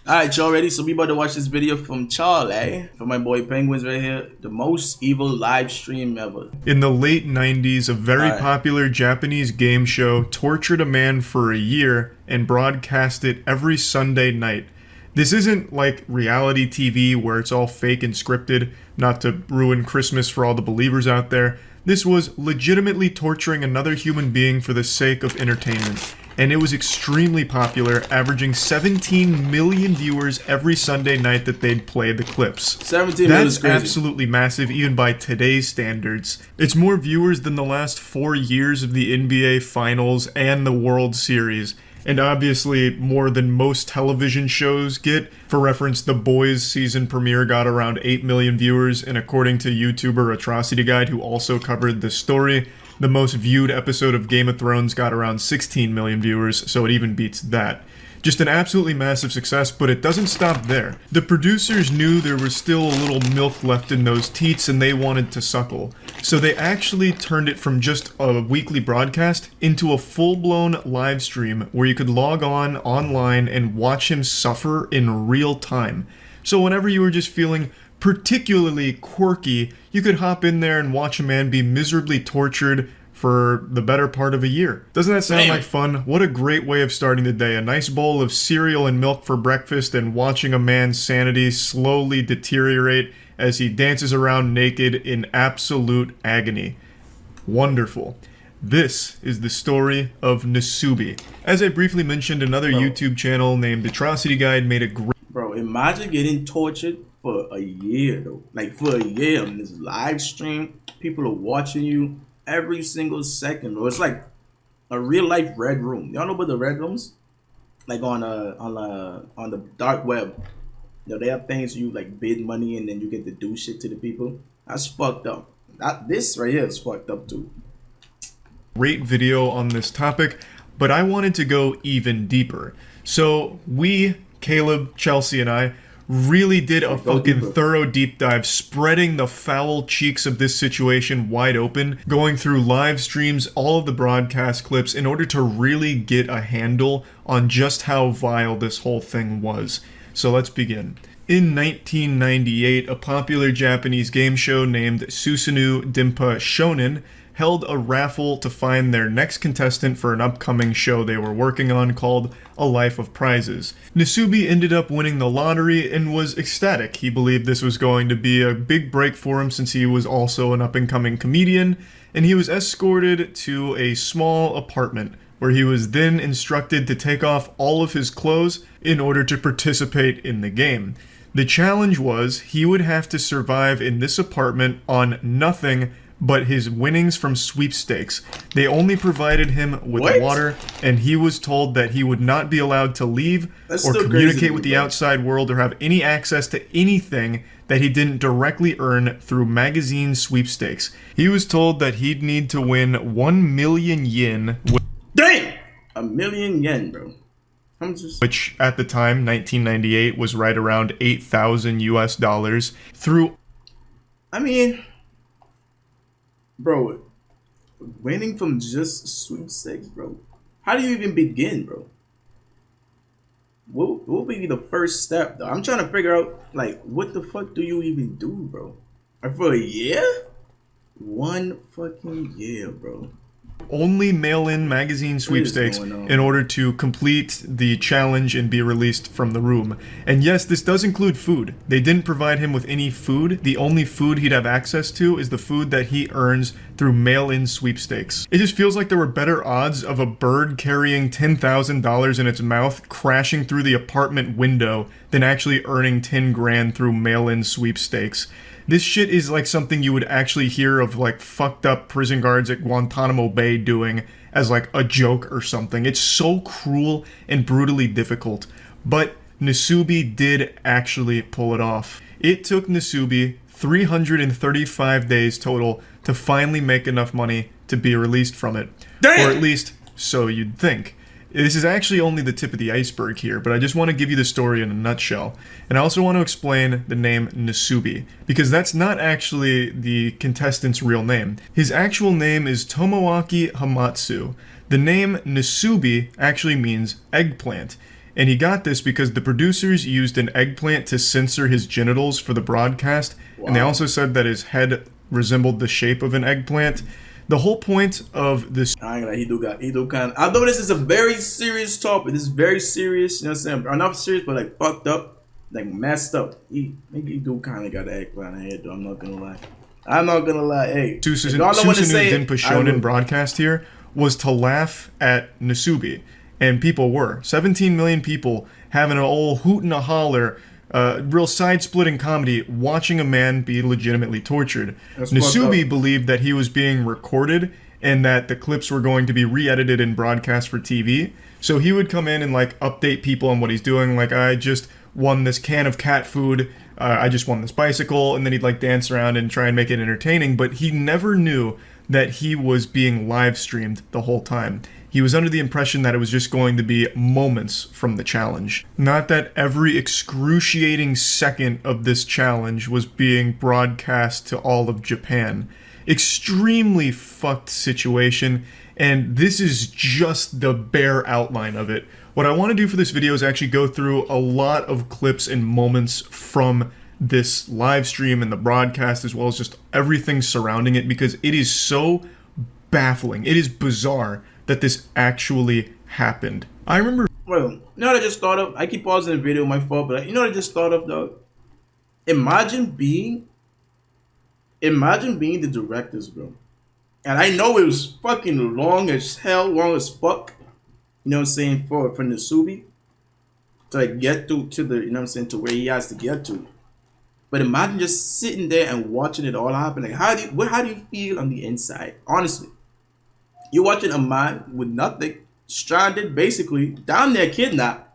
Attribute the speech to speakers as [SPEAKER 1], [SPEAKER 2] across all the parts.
[SPEAKER 1] Alright, y'all ready? So we about to watch this video from Charlie, from my boy Penguins right here. The most evil live stream ever.
[SPEAKER 2] In the late 90s, a very
[SPEAKER 1] Alright.
[SPEAKER 2] popular Japanese game show tortured a man for a year and broadcast it every Sunday night. This isn't like reality TV where it's all fake and scripted, not to ruin Christmas for all the believers out there. This was legitimately torturing another human being for the sake of entertainment. And it was extremely popular, averaging 17 million viewers every Sunday night that they'd play the clips.
[SPEAKER 1] 17 million is
[SPEAKER 2] That's
[SPEAKER 1] crazy.
[SPEAKER 2] absolutely massive, even by today's standards. It's more viewers than the last 4 years of the NBA Finals and the World Series. And obviously more than most television shows get. For reference, The Boys season premiere got around 8 million viewers, and according to YouTuber Atrocity Guide, who also covered this story, the most viewed episode of Game of Thrones got around 16 million viewers, so it even beats that. Just an absolutely massive success, but it doesn't stop there. The producers knew there was still a little milk left in those teats and they wanted to suckle. So they actually turned it from just a weekly broadcast into a full-blown live stream where you could log on online and watch him suffer in real time. So whenever you were just feeling particularly quirky, you could hop in there and watch a man be miserably tortured for the better part of a year. Doesn't that sound like fun? What a great way of starting the day. A nice bowl of cereal and milk for breakfast and watching a man's sanity slowly deteriorate as he dances around naked in absolute agony. Wonderful. This is the story of Nasubi. As I briefly mentioned, another YouTube channel named Atrocity Guide made a great...
[SPEAKER 1] Bro, imagine getting tortured for a year though. Like for a year on this live stream. People are watching you every single second, bro. It's like a real life red room. Y'all know about the red rooms? Like on the dark web. You know, they have things you like bid money and then you get to do shit to the people. That's fucked up. This right here is fucked up too.
[SPEAKER 2] Great video on this topic, but I wanted to go even deeper. So we, Caleb, Chelsea, and I really did a fucking thorough deep dive, spreading the foul cheeks of this situation wide open, going through live streams, all of the broadcast clips, in order to really get a handle on just how vile this whole thing was. So let's begin. In 1998, a popular Japanese game show named Susanoo Dimpa Shonen held a raffle to find their next contestant for an upcoming show they were working on called A Life of Prizes. Nasubi ended up winning the lottery and was ecstatic. He believed this was going to be a big break for him since he was also an up-and-coming comedian, and he was escorted to a small apartment where he was then instructed to take off all of his clothes in order to participate in the game. The challenge was he would have to survive in this apartment on nothing but his winnings from sweepstakes. They only provided him with water, and he was told that he would not be allowed to leave or communicate with the outside world or have any access to anything that he didn't directly earn through magazine sweepstakes. He was told that he'd need to win 1 million yen.
[SPEAKER 1] Dang! 1 million yen, bro.
[SPEAKER 2] Which at the time, 1998, was right around 8,000 US dollars through...
[SPEAKER 1] I mean... Bro, winning from just sweepstakes, bro. How do you even begin, bro? What will be the first step, though? I'm trying to figure out, like, what the fuck do you even do, bro? For a year? 1 fucking year, bro.
[SPEAKER 2] Only mail-in magazine sweepstakes in order to complete the challenge and be released from the room. And yes, this does include food. They didn't provide him with any food. The only food he'd have access to is the food that he earns through mail-in sweepstakes. It just feels like there were better odds of a bird carrying $10,000 in its mouth crashing through the apartment window than actually earning 10 grand through mail-in sweepstakes. This shit is like something you would actually hear of like fucked up prison guards at Guantanamo Bay doing as like a joke or something. It's so cruel and brutally difficult. But Nasubi did actually pull it off. It took Nasubi 335 days total to finally make enough money to be released from it. Damn! Or at least, so you'd think. This is actually only the tip of the iceberg here, but I just want to give you the story in a nutshell. And I also want to explain the name Nasubi, because that's not actually the contestant's real name. His actual name is Tomoaki Hamatsu. The name Nasubi actually means eggplant. And he got this because the producers used an eggplant to censor his genitals for the broadcast, and they also said that his head resembled the shape of an eggplant. The whole point of this...
[SPEAKER 1] I ain't gonna lie, he do kind of... I know this is a very serious topic. This is very serious, you know what I'm saying? Or not serious, but like fucked up, like messed up. He do kind of got an eggplant head, though. I'm not gonna lie. Hey,
[SPEAKER 2] Susanoo Dinpashonen broadcast here was to laugh at Nasubi. And people were. 17 million people having an old hoot and a holler, real side-splitting comedy, watching a man be legitimately tortured. Nasubi believed that he was being recorded and that the clips were going to be re-edited and broadcast for TV. So he would come in and like update people on what he's doing. Like, I just won this can of cat food. I just won this bicycle. And then he'd like dance around and try and make it entertaining. But he never knew that he was being live streamed the whole time. He was under the impression that it was just going to be moments from the challenge. Not that every excruciating second of this challenge was being broadcast to all of Japan. Extremely fucked situation, and this is just the bare outline of it. What I want to do for this video is actually go through a lot of clips and moments from this live stream and the broadcast, as well as just everything surrounding it, because it is so baffling. It is bizarre that this actually happened. I remember...
[SPEAKER 1] Well, you know what I just thought of? I keep pausing the video, my fault, but you know what I just thought of, though? Imagine being the directors, bro. And I know it was fucking long as hell, long as fuck. You know what I'm saying? For Nasubi to like get to the, you know what I'm saying, to where he has to get to. But imagine just sitting there and watching it all happen. Like, how do you feel on the inside? Honestly. You're watching a man with nothing, stranded, basically, down there kidnapped,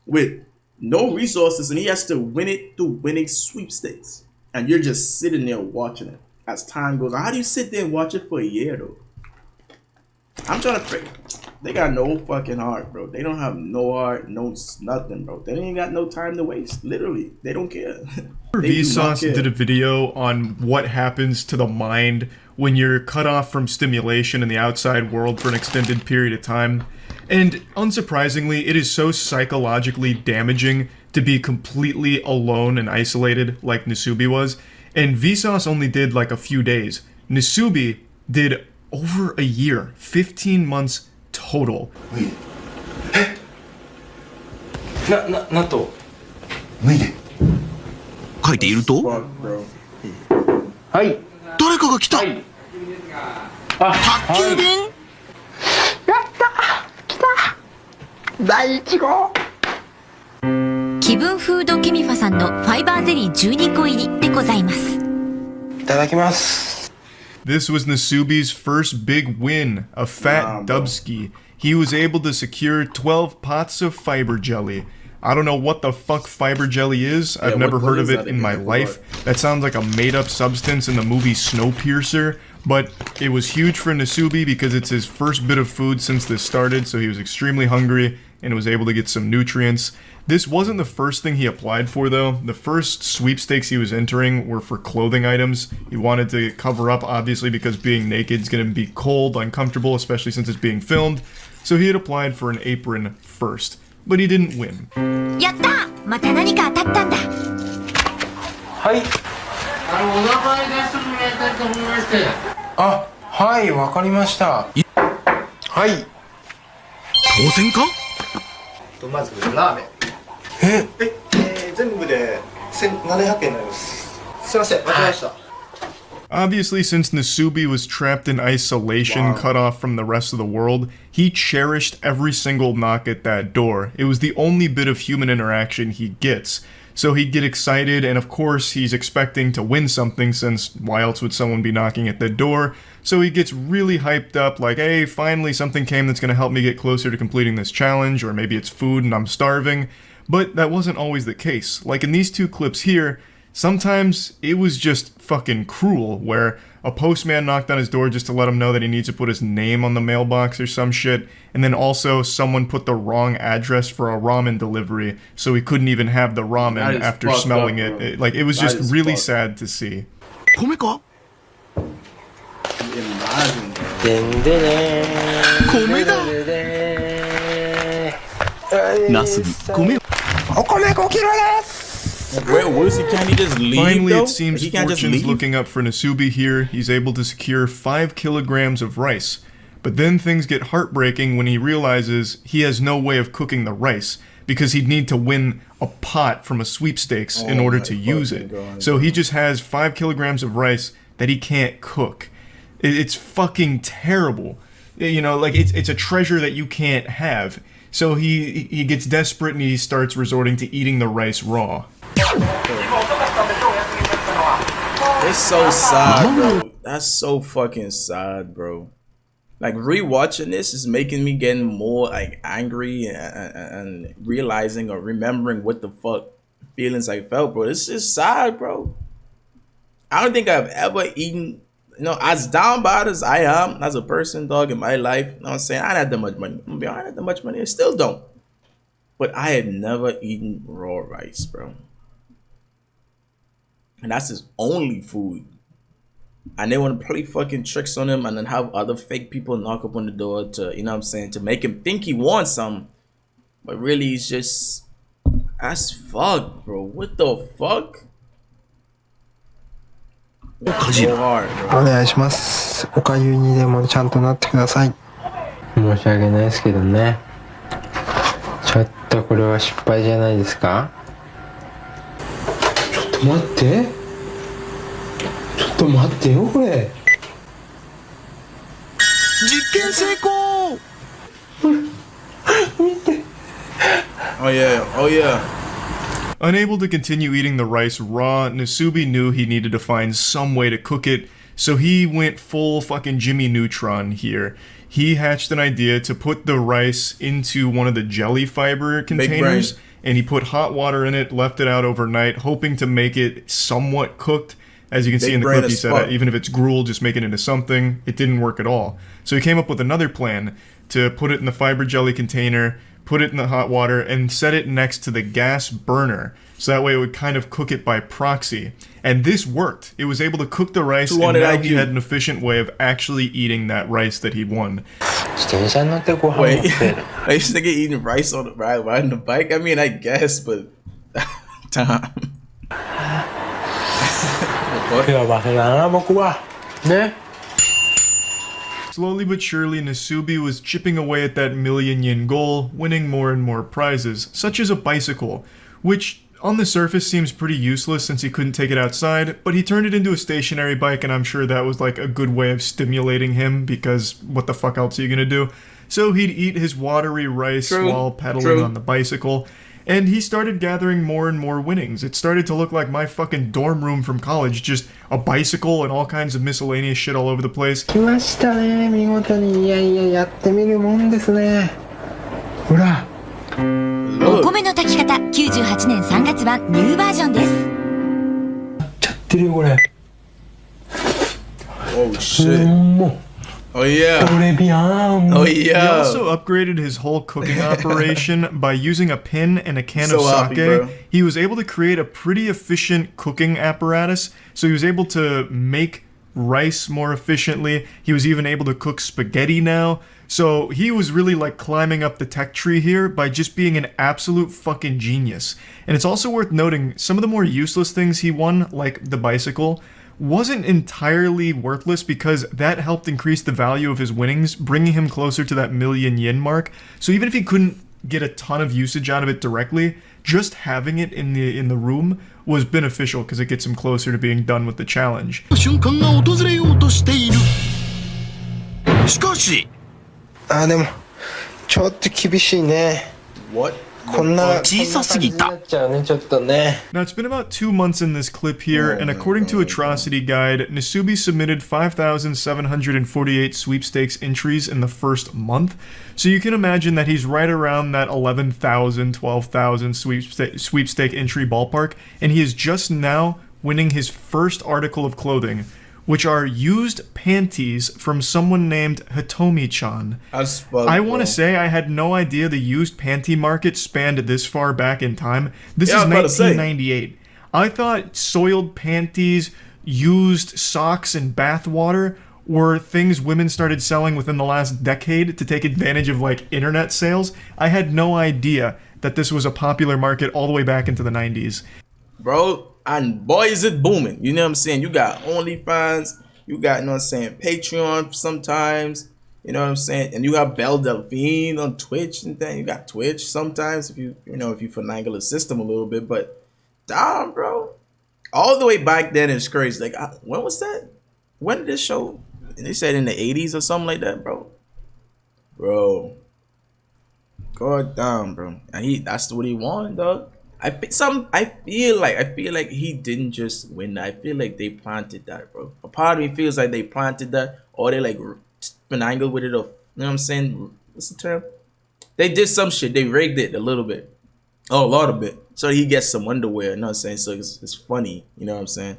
[SPEAKER 1] with no resources, and he has to win it through winning sweepstakes. And you're just sitting there watching it as time goes on. How do you sit there and watch it for a year, though? I'm trying to pray. They got no fucking heart, bro. They don't have no heart, no nothing, bro. They ain't got no time to waste. Literally, they don't care.
[SPEAKER 2] Vsauce did a video on what happens to the mind when you're cut off from stimulation in the outside world for an extended period of time. And unsurprisingly, it is so psychologically damaging to be completely alone and isolated like Nasubi was. And Vsauce only did like a few days. Nasubi did over a year, 15 months total. Wait.
[SPEAKER 3] なんと脱いで書いているとはい誰かが来た、はい、宅急便、やった来た第一号気分フードケミファさんのファイバーゼリー12個入りでございます。いただきます。
[SPEAKER 2] This was Nasubi's first big win, a fat dubski. He was able to secure 12 pots of fiber jelly. I don't know what the fuck fiber jelly is. I've never heard of it in my life. That sounds like a made-up substance in the movie Snowpiercer, but it was huge for Nasubi because it's his first bit of food since this started, so he was extremely hungry and was able to get some nutrients. This wasn't the first thing he applied for, though. The first sweepstakes he was entering were for clothing items. He wanted to cover up, obviously, because being naked is going to be cold, uncomfortable, especially since it's being filmed. So he had applied for an apron first, but he didn't win.
[SPEAKER 3] やった！また何か当たったんだ。はい。お名前出してもらいたいと思いまして。あ、はい、わかりました。はい。当選か？
[SPEAKER 4] まずラーメン。全部で1700円になります。すいません、間違えました。
[SPEAKER 2] Obviously, since Nasubi was trapped in isolation, cut off from the rest of the world, he cherished every single knock at that door. It was the only bit of human interaction he gets. So he'd get excited, and of course he's expecting to win something, since why else would someone be knocking at the door? So he gets really hyped up, like, hey, finally something came that's gonna help me get closer to completing this challenge, or maybe it's food and I'm starving. But that wasn't always the case. Like in these two clips here, sometimes it was just fucking cruel, where a postman knocked on his door just to let him know that he needs to put his name on the mailbox or some shit, and then also someone put the wrong address for a ramen delivery, so he couldn't even have the ramen after smelling it. Like, it was just really sad to see.
[SPEAKER 3] 米か？
[SPEAKER 1] Imagine.
[SPEAKER 3] でんでねー。米だ。ナスに米を。お米5キロです。
[SPEAKER 1] Where was he? Can't he just leave?
[SPEAKER 2] Finally,
[SPEAKER 1] though?
[SPEAKER 2] it seems
[SPEAKER 1] he can't just
[SPEAKER 2] fortune's
[SPEAKER 1] leave?
[SPEAKER 2] looking up for Nasubi here. He's able to secure 5 kilograms of rice. But then things get heartbreaking when he realizes he has no way of cooking the rice, because he'd need to win a pot from a sweepstakes in order to use it. So he just has 5 kilograms of rice that he can't cook. It's fucking terrible. You know, like, it's a treasure that you can't have. So he gets desperate and he starts resorting to eating the rice raw.
[SPEAKER 1] It's so sad, bro. That's so fucking sad, bro. Like, rewatching this is making me getting more like angry and realizing or remembering what the fuck feelings I felt, bro. It's just sad, bro. I don't think I've ever eaten, you know, as down bad as I am as a person, dog, in my life. You know what I'm saying? I didn't have that much money. I'm gonna be honest, I had that much money. I still don't. But I had never eaten raw rice, bro. And that's his only food. And they want to play fucking tricks on him and then have other fake people knock up on the door to, you know what I'm saying, to make him think he wants some. But really, he's just, as fuck, bro. What the fuck? It's so hard, bro.
[SPEAKER 5] お願いします。おかゆにでもちゃんとなってください。申し訳ないですけどね。ちょっとこれは失敗じゃないですか？ちょっと待って。ちょっと待ってよこれ。
[SPEAKER 3] 実験成功。
[SPEAKER 5] 見て。
[SPEAKER 1] Oh yeah, oh yeah.
[SPEAKER 2] Unable to continue eating the rice raw, Nasubi knew he needed to find some way to cook it, so he went full fucking Jimmy Neutron here. He hatched an idea to put the rice into one of the jelly fiber containers, and he put hot water in it, left it out overnight, hoping to make it somewhat cooked. As you can see in the clip, he said, even if it's gruel, just make it into something. It didn't work at all. So he came up with another plan to put it in the fiber jelly container, put it in the hot water, and set it next to the gas burner. So that way it would kind of cook it by proxy. And this worked. It was able to cook the rice, and now he had an efficient way of actually eating that rice that he won.
[SPEAKER 1] Wait, I used to get eating rice on the riding the bike. I mean, I guess, but time.
[SPEAKER 2] Slowly but surely, Nasubi was chipping away at that million yen goal, winning more and more prizes, such as a bicycle, which on the surface seems pretty useless since he couldn't take it outside, but he turned it into a stationary bike, and I'm sure that was like a good way of stimulating him, because what the fuck else are you gonna do? So he'd eat his watery rice while pedaling on the bicycle, and he started gathering more and more winnings. It started to look like my fucking dorm room from college, just a bicycle and all kinds of miscellaneous shit all over the place.
[SPEAKER 5] 来ましたね、見事に。いやいや、やってみるもんですね。ほら。
[SPEAKER 6] お米の炊き方98年3月版ニューバージョンです。
[SPEAKER 5] やっちゃってるよこれ。
[SPEAKER 1] Oh shit. Oh yeah. Oh
[SPEAKER 2] He
[SPEAKER 1] yeah.
[SPEAKER 2] also upgraded his whole cooking operation by using a pin and a can of sake.
[SPEAKER 1] Happy,
[SPEAKER 2] he was able to create a pretty efficient cooking apparatus, so he was able to make rice more efficiently. He was even able to cook spaghetti now. So he was really like climbing up the tech tree here by just being an absolute fucking genius. And it's also worth noting some of the more useless things he won, like the bicycle, wasn't entirely worthless because that helped increase the value of his winnings, bringing him closer to that million yen mark. So even if he couldn't get a ton of usage out of it directly, just having it in the room was beneficial because it gets him closer to being done with the challenge.
[SPEAKER 3] 瞬間が訪れようとしている。しかし。
[SPEAKER 5] あ、でもちょっと厳しいね。
[SPEAKER 1] What?
[SPEAKER 5] こんな
[SPEAKER 3] 小さすぎた。
[SPEAKER 5] こんな感じになっちゃうね、ちょっとね。
[SPEAKER 2] Now, it's been about 2 months in this clip here, and according to Atrocity Guide, Nasubi submitted 5,748 sweepstakes entries in the first month. So you can imagine that he's right around that 11,000, 12,000 sweepstake entry ballpark, and he is just now winning his first article of clothing, which are used panties from someone named Hitomi-chan. I want to say I had no idea the used panty market spanned this far back in time. This is 1998. I thought soiled panties, used socks, and bath water were things women started selling within the last decade to take advantage of like internet sales. I had no idea that this was a popular market all the way back into the 90s.
[SPEAKER 1] Bro, and boy is it booming. You know what I'm saying? You got OnlyFans, you got, you know what I'm saying, Patreon sometimes, you know what I'm saying? And you have Belle Delphine on Twitch and then you got Twitch sometimes if you finagle the system a little bit, but damn, bro. All the way back then it's crazy. Like, when was that? When did this show? They said in the 80s or something like that, bro. Bro. God damn, bro. And that's what he wanted, dog. I feel like he didn't just win that. I feel like they planted that, bro. A part of me feels like they planted that, or they like finagled with it, or you know what I'm saying? What's the term? They did some shit. They rigged it a little bit. Oh, a lot of it. So he gets some underwear, you know what I'm saying? So it's funny, you know what I'm saying?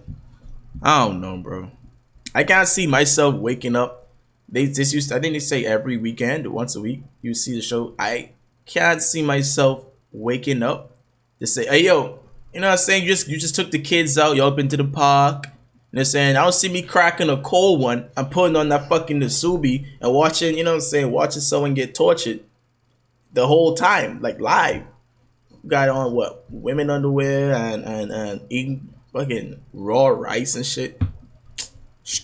[SPEAKER 1] I don't know, bro. I can't see myself waking up. I think they say every weekend, once a week, you see the show. I can't see myself waking up to say, hey, yo, you know what I'm saying? You just took the kids out, y'all up into the park. You know what I'm saying? I don't see me cracking a cold one. I'm putting on that fucking Nasubi and watching, you know what I'm saying? Watching someone get tortured the whole time, like live. Got on what? Women underwear and eating fucking raw rice and shit.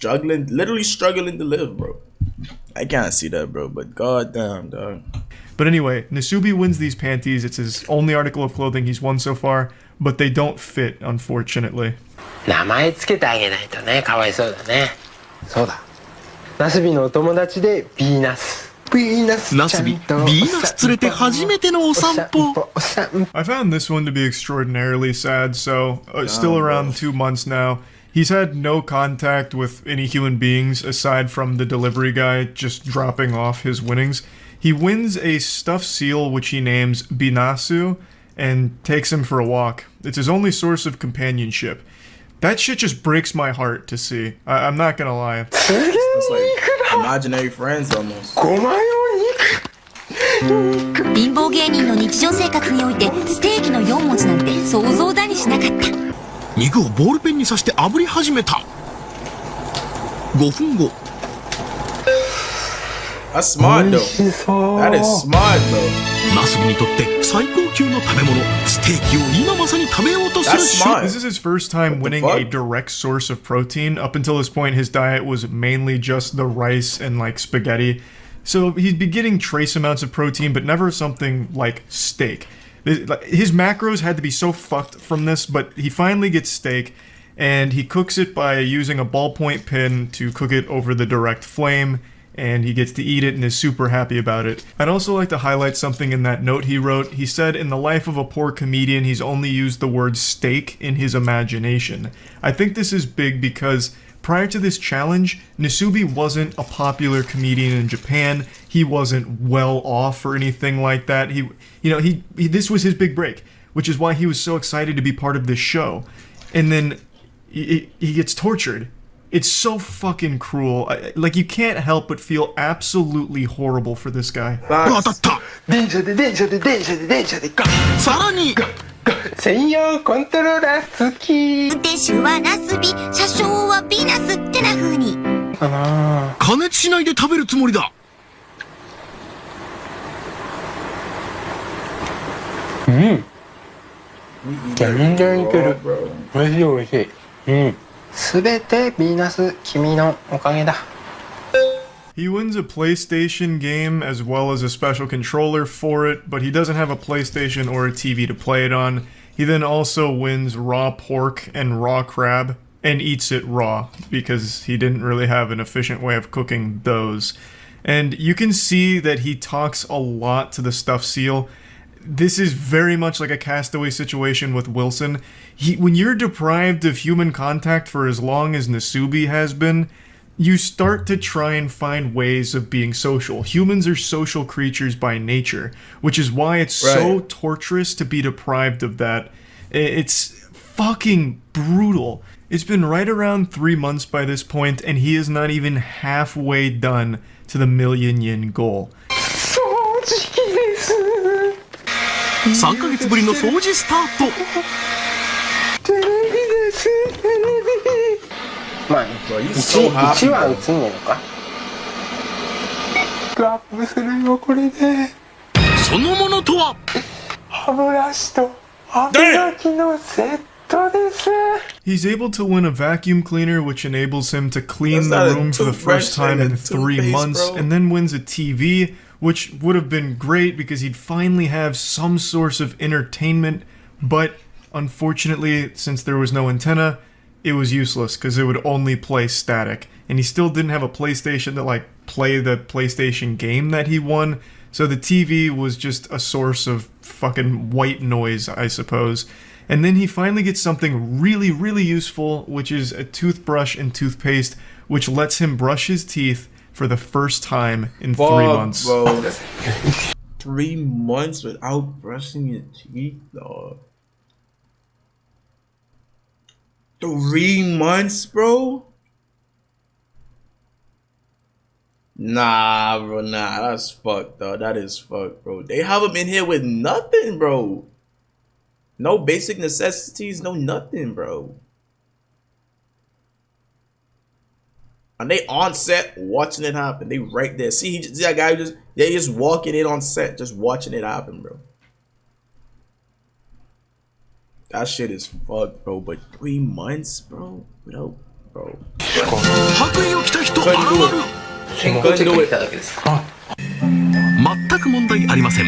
[SPEAKER 1] Literally struggling to live, bro. I can't see that, bro, but goddamn, dog.
[SPEAKER 2] But anyway, Nasubi wins these panties. It's his only article of clothing he's won so far, but they don't fit, unfortunately.
[SPEAKER 5] 名前つけてあげないとね、かわいそうだね。そうだ。ナスビのお友達でビーナス。
[SPEAKER 3] ナスビ、ビーナス連れて初めてのお散歩。
[SPEAKER 2] I found this one to be extraordinarily sad, so still around 2 months now. He's had no contact with any human beings aside from the delivery guy just dropping off his winnings. He wins a stuffed seal which he names Binasu and takes him for a walk. It's his only source of companionship. That shit just breaks my heart to see. I'm not gonna lie.
[SPEAKER 1] It's like imaginary friends almost.
[SPEAKER 6] 貧乏芸人の日常生活においてステーキの4文字なんて想像だにしなかった。
[SPEAKER 3] 肉をボールペンに刺して炙り始めた。5分後。
[SPEAKER 1] That's smart though. That is smart though.
[SPEAKER 3] ナスビにとって最高級の食べ物、ステーキを今まさに食べようとする
[SPEAKER 2] That's smart. This is his first time winning a direct source of protein. Up until this point, his diet was mainly just the rice and like spaghetti. So he'd be getting trace amounts of protein, but never something like steak. His macros had to be so fucked from this, but he finally gets steak, and he cooks it by using a ballpoint pin to cook it over the direct flame, and he gets to eat it and is super happy about it. I'd also like to highlight something in that note he wrote. He said, in the life of a poor comedian, he's only used the word steak in his imagination. I think this is big because prior to this challenge, Nasubi wasn't a popular comedian in Japan. He wasn't well off or anything like that. This was his big break, which is why he was so excited to be part of this show. And then he gets tortured. It's so fucking cruel. Like, you can't help but feel absolutely horrible for this guy.
[SPEAKER 5] 電車でさらに専用コントローラー付き。
[SPEAKER 6] 運転手はナスビ、車掌はビーナスってな風に。
[SPEAKER 3] 加熱しないで食べるつもりだ。
[SPEAKER 5] うん。全然いける。美味しい美味しい。うん。すべてビーナス君のおかげだ。
[SPEAKER 2] He wins a PlayStation game as well as a special controller for it, but he doesn't have a PlayStation or a TV to play it on. He then also wins raw pork and raw crab and eats it raw because he didn't really have an efficient way of cooking those. And you can see that he talks a lot to the stuffed seal. This is very much like a Castaway situation with Wilson. When you're deprived of human contact for as long as Nasubi has been, you start to try and find ways of being social. Humans are social creatures by nature, which is why it's so torturous to be deprived of that. It's fucking brutal. It's been right around 3 months by this point, and he is not even halfway done to the 1,000,000 yen goal.
[SPEAKER 3] 3ヶ月ぶりの掃除スタート。
[SPEAKER 5] テレビです、テレビ。まあ
[SPEAKER 1] Bro, you so happy.
[SPEAKER 5] 1は映んねえのか。ラップするよこれで。
[SPEAKER 3] そのものとは。
[SPEAKER 5] 歯ブラシと歯磨きのセットです。
[SPEAKER 2] He's able to win a vacuum cleaner, which enables him to clean
[SPEAKER 1] That's
[SPEAKER 2] the
[SPEAKER 1] not a
[SPEAKER 2] room for the first
[SPEAKER 1] toothbrush
[SPEAKER 2] time
[SPEAKER 1] and
[SPEAKER 2] in
[SPEAKER 1] a
[SPEAKER 2] 3
[SPEAKER 1] toothpaste,
[SPEAKER 2] months,
[SPEAKER 1] bro.
[SPEAKER 2] and then wins a TV, which would have been great because he'd finally have some source of entertainment, but unfortunately, since there was no antenna, it was useless because it would only play static. And he still didn't have a PlayStation to like play the PlayStation game that he won, so the TV was just a source of fucking white noise, I suppose. And then he finally gets something really, really useful, which is a toothbrush and toothpaste, which lets him brush his teeth for the first time in 3 months.
[SPEAKER 1] Bro. 3 months without brushing your teeth, dog. 3 months, bro? Nah, bro, nah, that's fucked, dog. That is fucked, bro. They have him in here with nothing, bro. No basic necessities, no nothing, bro. And they on set watching it happen. They right there. See, see that guy they just walking in on set, just watching it happen, bro. That shit is fucked, bro. But 3 months, bro? Without, bro.
[SPEAKER 3] 白衣を着た人現る。
[SPEAKER 5] 健康チェック来ただけです。
[SPEAKER 3] 全く問題ありません。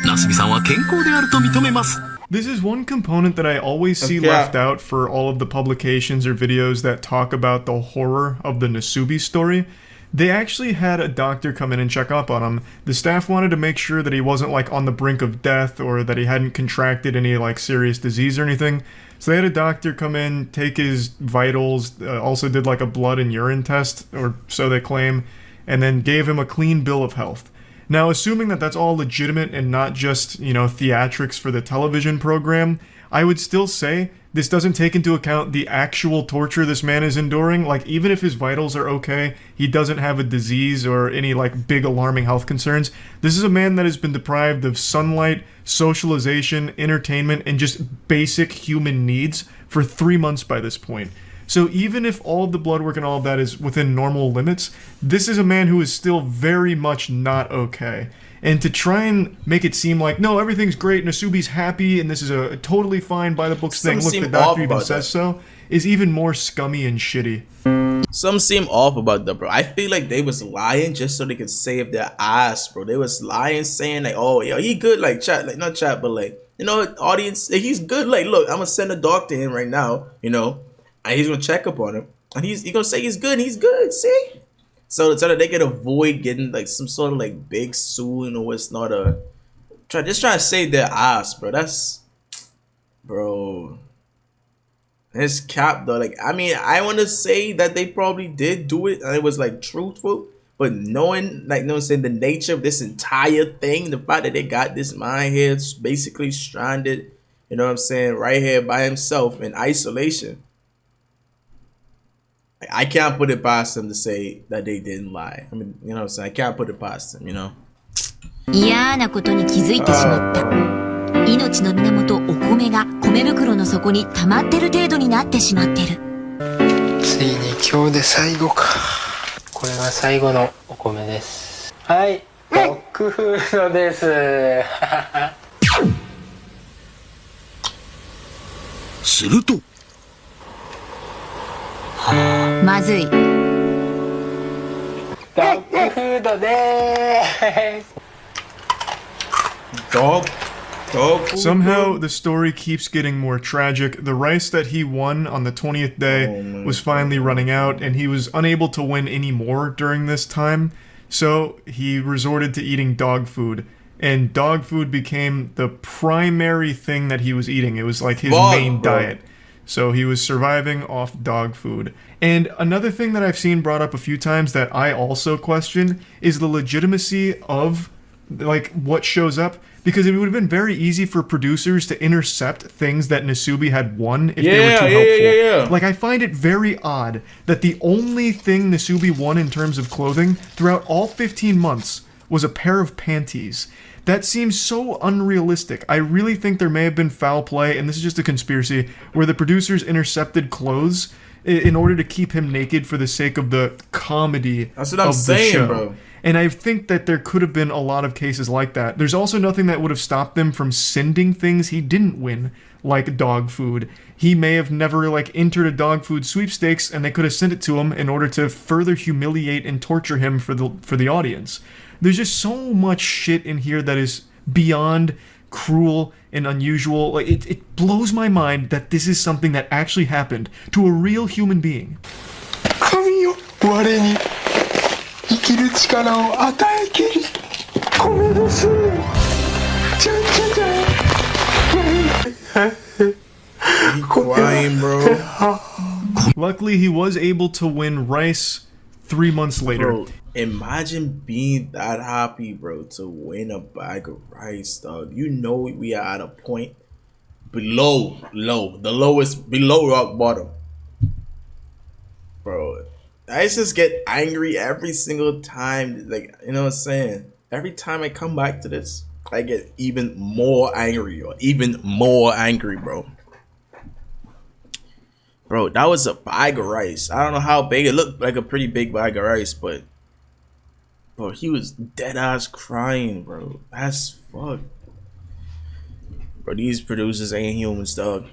[SPEAKER 3] なすびさんは健康であると認めます。
[SPEAKER 2] This is one component that I always see left out for all of the publications or videos that talk about the horror of the Nasubi story. They actually had a doctor come in and check up on him. The staff wanted to make sure that he wasn't like on the brink of death or that he hadn't contracted any like serious disease or anything. So they had a doctor come in, take his vitals, also did like a blood and urine test, or so they claim, and then gave him a clean bill of health. Now, assuming that that's all legitimate and not just, you know, theatrics for the television program, I would still say this doesn't take into account the actual torture this man is enduring. Like, even if his vitals are okay, he doesn't have a disease or any, like, big alarming health concerns. This is a man that has been deprived of sunlight, socialization, entertainment, and just basic human needs for 3 months by this point. So even if all of the blood work and all of that is within normal limits, this is a man who is still very much not okay. And to try and make it seem like, no, everything's great, Nasubi's happy, and this is a totally fine by-the-books thing, look, the doctor even says so, is even more scummy and shitty.
[SPEAKER 1] Some seem off about that, bro. I feel like they was lying just so they could save their ass, bro. They was lying, saying like, oh, yo, he good, like, chat, like, not chat, but like, you know, audience, like, he's good, like, look, I'm gonna send a doctor in right now, you know, and he's gonna check up on him, and he's gonna say he's good, see? So that they can avoid getting like some sort of like big suing or it's not a just trying to save their ass, bro. That's bro. It's cap though. Like, I mean, I want to say that they probably did do it and it was like truthful, but knowing, like, you know what I'm saying, the nature of this entire thing, the fact that they got this man here basically stranded, you know what I'm saying, right here by himself in isolation. I can't put it past them to say that they didn't lie. I mean, you know what I'm saying? I can't put it past them, you know?
[SPEAKER 6] 嫌なことに気づいてしまった。命の源お米が米袋の底に溜まってる程度になってしまってる。
[SPEAKER 5] ついに今日で最後か。これが最後のお米です。はい、ドッグフードです。
[SPEAKER 3] すると。
[SPEAKER 6] まずい。
[SPEAKER 5] ドッグフードでーす。
[SPEAKER 1] Dog.
[SPEAKER 2] Somehow, the story keeps getting more tragic. The rice that he won on the 20th day was finally running out, and he was unable to win any more during this time. So, he resorted to eating dog food. And dog food became the primary thing that he was eating. It was like his main diet. So he was surviving off dog food. And another thing that I've seen brought up a few times that I also question is the legitimacy of, like, what shows up. Because it would have been very easy for producers to intercept things that Nasubi had won if they were too helpful. Like, I find it very odd that the only thing Nasubi won in terms of clothing throughout all 15 months was a pair of panties. That seems so unrealistic. I really think there may have been foul play, and this is just a conspiracy, where the producers intercepted clothes in order to keep him naked for the sake of the comedy
[SPEAKER 1] That's what I'm
[SPEAKER 2] of the
[SPEAKER 1] saying,
[SPEAKER 2] show.
[SPEAKER 1] bro.
[SPEAKER 2] And I think that there could have been a lot of cases like that. There's also nothing that would have stopped them from sending things he didn't win, like dog food. He may have never entered a dog food sweepstakes, and they could have sent it to him in order to further humiliate and torture him for the audience. There's just so much shit in here that is beyond cruel and unusual. It blows my mind that this is something that actually happened to a real human being.
[SPEAKER 5] 神よ、我に生きる力を与えきり、米です。じゃんじゃんじゃん。
[SPEAKER 1] You crying, bro.
[SPEAKER 2] Luckily, he was able to win rice 3 months later.
[SPEAKER 1] Bro, imagine being that happy, bro, to win a bag of rice, dog. You know we are at a point below the lowest, below rock bottom. Bro, I just get angry every single time. Like, you know what I'm saying? Every time I come back to this, I get even more angry, bro. Bro, that was a bag of rice. I don't know how big. It looked like a pretty big bag of rice, but bro, he was dead ass crying, bro. That's fucked. Bro, these producers ain't humans, dog.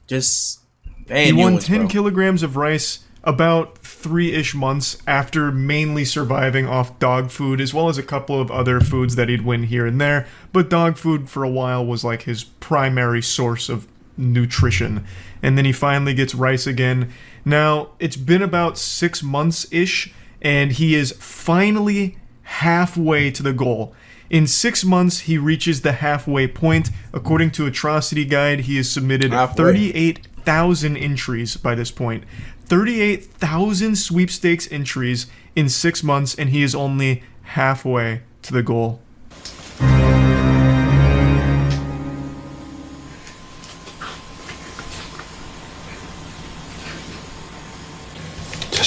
[SPEAKER 1] Just they ain't
[SPEAKER 2] He won
[SPEAKER 1] humans,
[SPEAKER 2] 10
[SPEAKER 1] bro.
[SPEAKER 2] kilograms of rice about 3-ish months after mainly surviving off dog food, as well as a couple of other foods that he'd win here and there. But dog food for a while was like his primary source of nutrition. And then he finally gets rice again. Now, it's been about 6 months-ish, and he is finally halfway to the goal. In 6 months, he reaches the halfway point. According to Atrocity Guide, he has submitted 38,000 entries by this point. 38,000 sweepstakes entries in 6 months, and he is only halfway to the goal.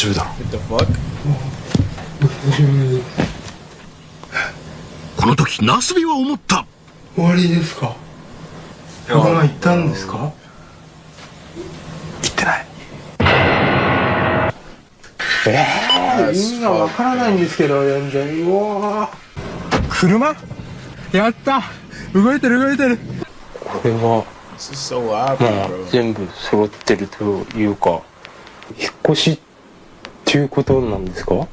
[SPEAKER 1] What the fuck?
[SPEAKER 3] この時ナスビは思った。
[SPEAKER 5] 終わりですか。このまま行ったんですか。行ってない。意味がわからないんですけど、全然。うわー。車？やった。動いてる動いてる。これは
[SPEAKER 1] This is so happy,
[SPEAKER 5] まあ
[SPEAKER 1] bro.
[SPEAKER 5] 全部揃ってるというか、引っ越しっていうことなんですか。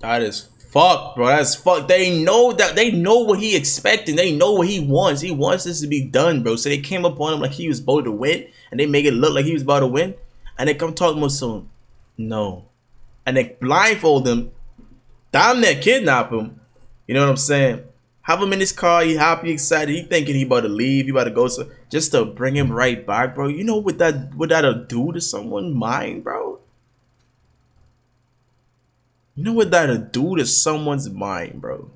[SPEAKER 1] That is fucked, bro. That's fucked. They know that. They know what he expecting. They know what he wants. He wants this to be done, bro. So they came up on him like he was about to win, and they make it look like he was about to win, and they come talking about some no, and they blindfold him, damn near kidnap him. You know what I'm saying? Have him in his car. He happy, excited. He thinking he about to leave. He about to go. So just to bring him right back, bro. You know what that'll do to someone's mind, bro. You know what that'll do to someone's mind, bro?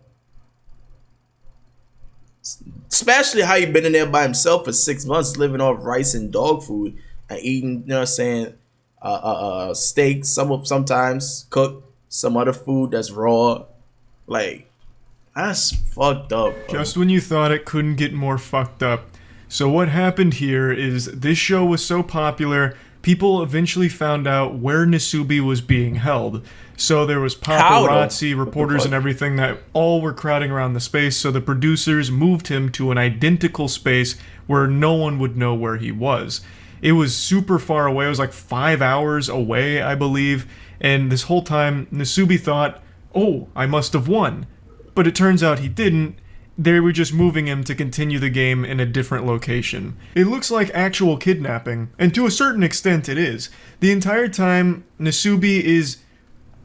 [SPEAKER 1] Especially how he been in there by himself for 6 months, living off rice and dog food and eating, you know what I'm saying, steak, sometimes cooked, some other food that's raw. Like, that's fucked up, bro.
[SPEAKER 2] Just when you thought it couldn't get more fucked up. So what happened here is this show was so popular, people eventually found out where Nasubi was being held. So there was paparazzi, reporters, and everything that all were crowding around the space, so the producers moved him to an identical space where no one would know where he was. It was super far away, it was like 5 hours away, I believe, and this whole time, Nasubi thought, oh, I must have won. But it turns out he didn't. They were just moving him to continue the game in a different location. It looks like actual kidnapping, and to a certain extent it is. The entire time, Nasubi is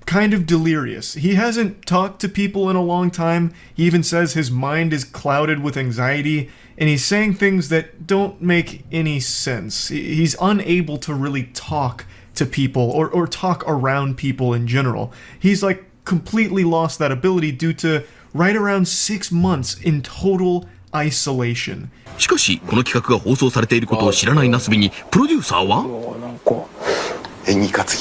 [SPEAKER 2] kind of delirious. He hasn't talked to people in a long time. He even says his mind is clouded with anxiety, and he's saying things that don't make any sense. He's unable to really talk to people or talk around people in general. He's like completely lost that ability due to right around 6 months in total isolation.
[SPEAKER 3] しかしこの企画が放送されていることを知らないナスビにプロデューサーは
[SPEAKER 5] なんか演技担ぎ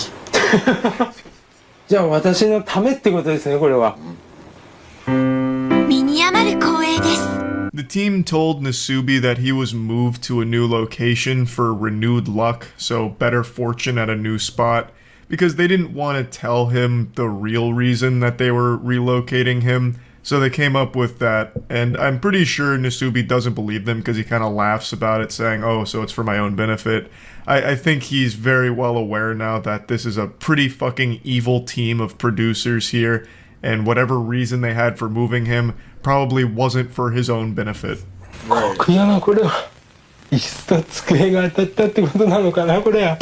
[SPEAKER 5] じゃあ私のためってことですねこれは。
[SPEAKER 6] 身に余る
[SPEAKER 2] The team told Nasubi that he was moved to a new location for renewed luck, so better fortune at a new spot, because they didn't want to tell him the real reason that they were relocating him, so they came up with that, and I'm pretty sure Nasubi doesn't believe them because he kind of laughs about it, saying, oh, so it's for my own benefit. I think he's very well aware now that this is a pretty fucking evil team of producers here, and whatever reason they had for moving him probably wasn't for his own benefit.
[SPEAKER 5] Right. 椅子と机が当たったってことなのかなこれは。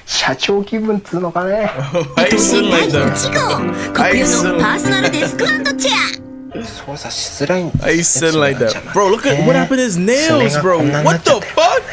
[SPEAKER 5] 社長気分っつうのかね。
[SPEAKER 1] Why you sitting like that?
[SPEAKER 6] 国有のパーソナルデスク&チェア。
[SPEAKER 5] 操作しづらいんです。
[SPEAKER 1] Why you sitting like that? Bro, look at what happened to his nails, bro. What the fuck?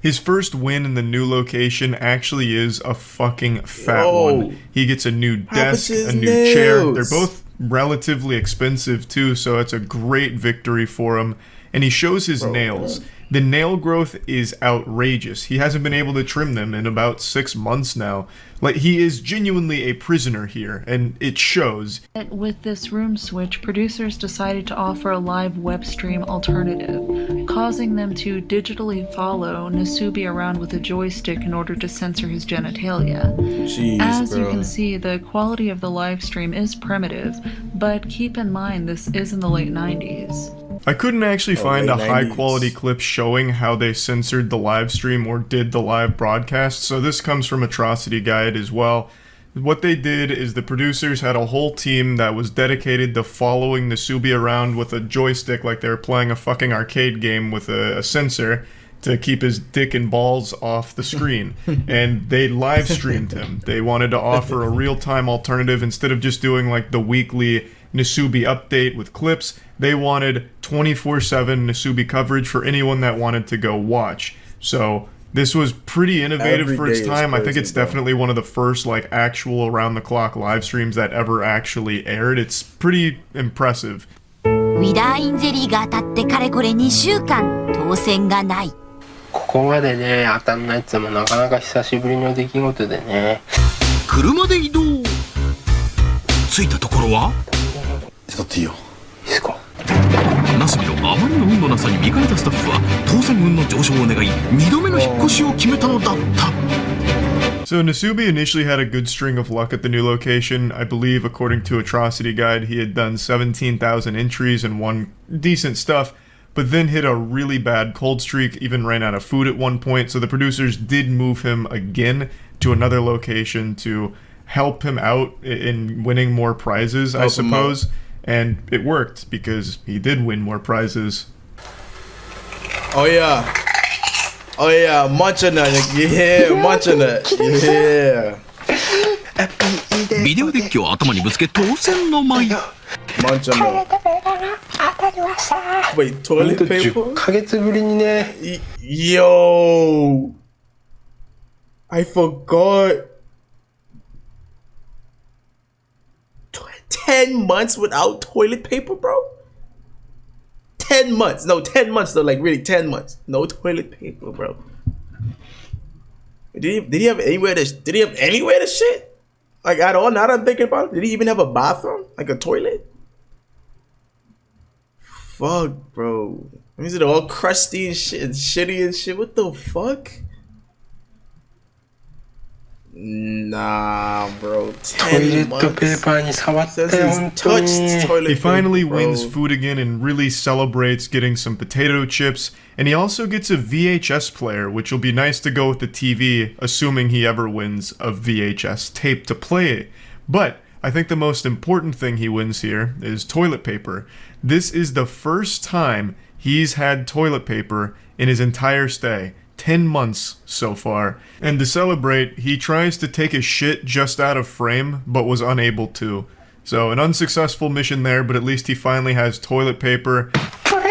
[SPEAKER 2] His first win in the new location actually is a fucking fat one. He gets a new desk, a new chair. They're both relatively expensive too, so it's a great victory for him. And he shows his nails. The nail growth is outrageous. He hasn't been able to trim them in about 6 months now. Like, he is genuinely a prisoner here, and it shows.
[SPEAKER 7] With this room switch, producers decided to offer a live web stream alternative, causing them to digitally follow Nasubi around with a joystick in order to censor his genitalia.
[SPEAKER 1] Jeez,
[SPEAKER 7] As you can see, the quality of the live stream is primitive, but keep in mind this is in the late 90s.
[SPEAKER 2] I couldn't actually find a
[SPEAKER 1] 90s.
[SPEAKER 2] high-quality clip showing how they censored the live stream or did the live broadcast, so this comes from Atrocity Guide as well. What they did is the producers had a whole team that was dedicated to following Nasubi around with a joystick like they were playing a fucking arcade game with a sensor to keep his dick and balls off the screen. And they live streamed him. They wanted to offer a real-time alternative instead of just doing like the weekly Nasubi update with clips. They wanted 24/7 Nasubi coverage for anyone that wanted to go watch. So this was pretty innovative for its time. I think it's definitely one of the first like actual around-the-clock live streams that ever actually aired. It's pretty impressive.
[SPEAKER 6] ウィダーインゼリーが当たってかれこれ2週間当選がない。
[SPEAKER 5] ここまでね当たんないっつうのもなかなか久しぶりの出来事でね。
[SPEAKER 3] 車で移動。着いたところは？
[SPEAKER 4] ちょっといいよ。
[SPEAKER 5] いいっすか。
[SPEAKER 3] ナスビのあまりの運のなさに見かねたスタッフは当選運の上昇を願い2度目の引っ越しを決めたのだった。
[SPEAKER 2] So Nasubi initially had a good string of luck at the new location. I believe, according to Atrocity Guide, he had done 17,000 entries and won decent stuff, but then hit a really bad cold streak, even ran out of food at one point, so the producers did move him again to another location to help him out in winning more prizes, I suppose. And it worked, because he did win more prizes.
[SPEAKER 1] Oh yeah. Oh yeah, munch on that. Yeah, munch on that. Yeah.
[SPEAKER 3] ビデオデッキを頭にぶつけ当選の舞。
[SPEAKER 1] Munch on that. Wait, toilet paper?
[SPEAKER 5] 10ヶ月ぶりにね。
[SPEAKER 1] Yo. I forgot. 10 months without toilet paper, bro? 10 months. No, 10 months though, like really 10 months. No toilet paper, bro. Did he have anywhere to shit? Like at all? Now that I'm thinking about it, did he even have a bathroom? Like a toilet? Fuck, bro. Is it all crusty and shit and shitty and shit? What the fuck? Nah, bro.
[SPEAKER 5] トイレットペーパーに触ったよ、本当に。
[SPEAKER 2] He finally wins food again and really celebrates getting some potato chips, and he also gets a VHS player, which will be nice to go with the TV, assuming he ever wins a VHS tape to play it. But I think the most important thing he wins here is toilet paper. This is the first time he's had toilet paper in his entire stay. 10 months so far. And to celebrate, he tries to take a shit just out of frame, but was unable to. So an unsuccessful mission there, but at least he finally has toilet paper.
[SPEAKER 3] それ